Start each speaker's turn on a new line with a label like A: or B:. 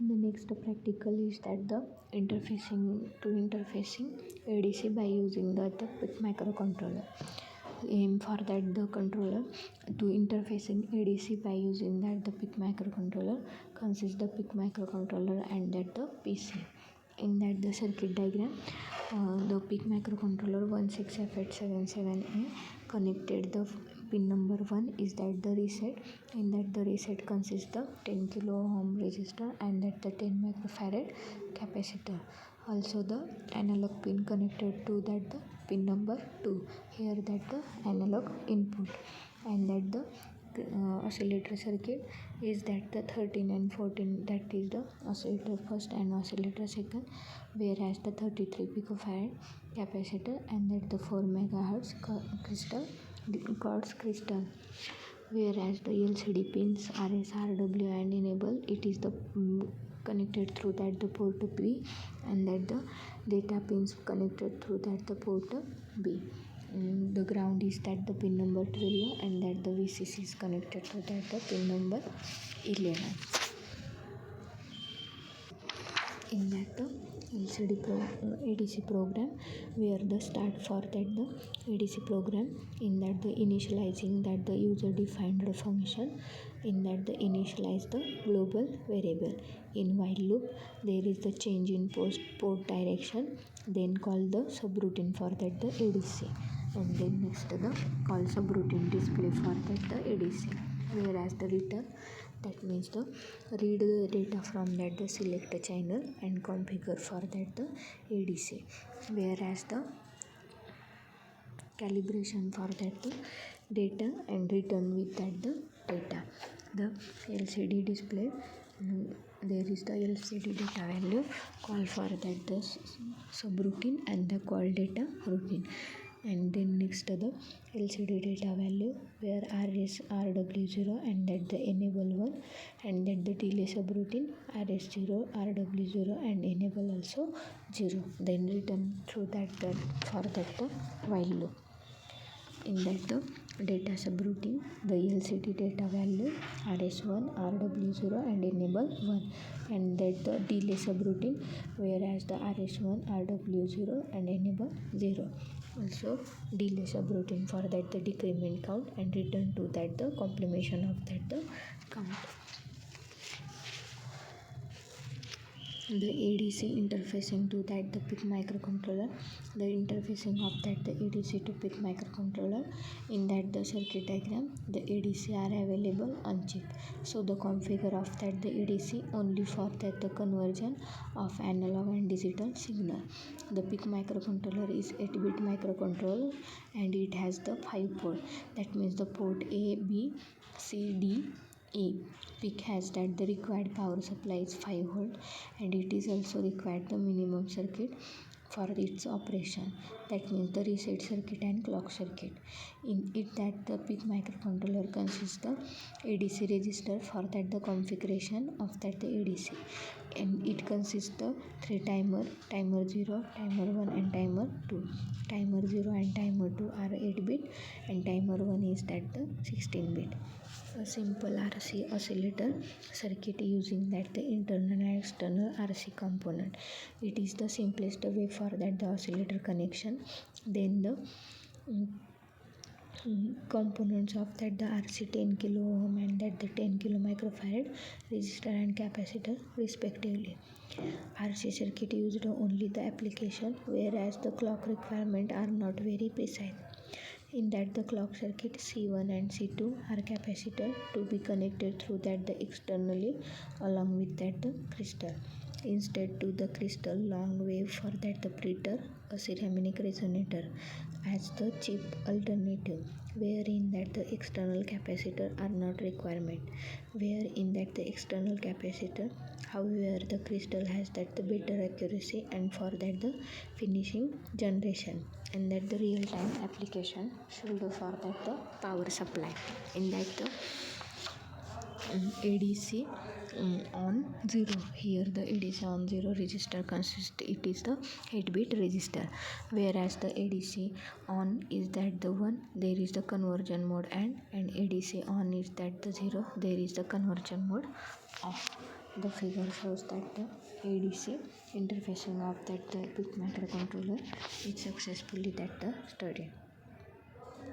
A: The next practical is that the interfacing ADC by using the PIC microcontroller. Aim for that the controller to interfacing ADC by using that the PIC microcontroller consists the PIC microcontroller and that the PC. In that the circuit diagram, the PIC microcontroller 16F877A connected the pin number 1 is that the reset. In that the reset consists the 10 kilo ohm resistor and that the 10 microfarad capacitor. Also the analog pin connected to that the pin number 2, here that the analog input, and that the oscillator circuit is that the 13 and 14, that is the oscillator first and oscillator second, whereas the 33 picofarad capacitor and that the 4 megahertz quartz crystal, whereas the LCD pins RS, RW and enable, it is the connected through that the port B, and that the data pins connected through that the port B. The ground is that the pin number 12 and that the VCC is connected to that the pin number 11. In that the ADC program, where the start for that the ADC program, in that the initializing that the user defined function, in that the initialize the global variable. In while loop, there is the change in port direction, then call the subroutine for that the ADC, and then next the call subroutine display for that the ADC, whereas the return, that means the read the data from that the select channel and configure for that the ADC, whereas the calibration for that the data and return with that the data. The LCD display, there is the LCD data value, call for that the subroutine and the call data routine, and then next to the LCD data value, where RS RW0 and that the enable 1, and that the delay subroutine RS0 RW0 and enable also 0, then return through that for that the while loop. In that the data subroutine, the LCD data value RS1 RW0 and enable 1, and that the delay subroutine, whereas the RS1 RW0 and enable 0, also delay subroutine for that the decrement count and return to that the completion of that the count. The ADC interfacing to that the PIC microcontroller, the interfacing of that the ADC to PIC microcontroller, in that the circuit diagram, the ADC are available on chip. So the configure of that the ADC only for that the conversion of analog and digital signal. The PIC microcontroller is 8-bit microcontroller and it has the 5 port, that means the port A, B, C, D, E. PIC has that the required power supply is 5 volt, and it is also required the minimum circuit for its operation, that means the reset circuit and clock circuit. In it that the PIC microcontroller consists the ADC register for that the configuration of that the ADC, and it consists the 3 timer 0, timer 1 and timer 2. Timer 0 and timer 2 are 8-bit and timer 1 is that the 16-bit. A simple RC oscillator circuit using that the internal and external RC component. It is the simplest way for that the oscillator connection. Then the components of that the RC 10 kilo ohm and that the 10 kilo microfarad resistor and capacitor respectively. RC circuit used only the application, whereas the clock requirement are not very precise. In that the clock circuit C1 and C2 are capacitor to be connected through that the externally along with that the crystal. Instead to the crystal long wave for that the preter, a ceramic resonator as the chip alternative, wherein that the external capacitor are not requirement, where in that the external capacitor, however the crystal has that the better accuracy and for that the finishing generation, and that the real time application should for that the power supply. In that the ADC on 0, here the ADC on 0 register consists, it is the 8-bit register, whereas the ADC on is that the 1, there is the conversion mode and ADC on is that the 0, there is the conversion mode off. The figure shows that the ADC interfacing of that the PIC microcontroller is successfully that the study.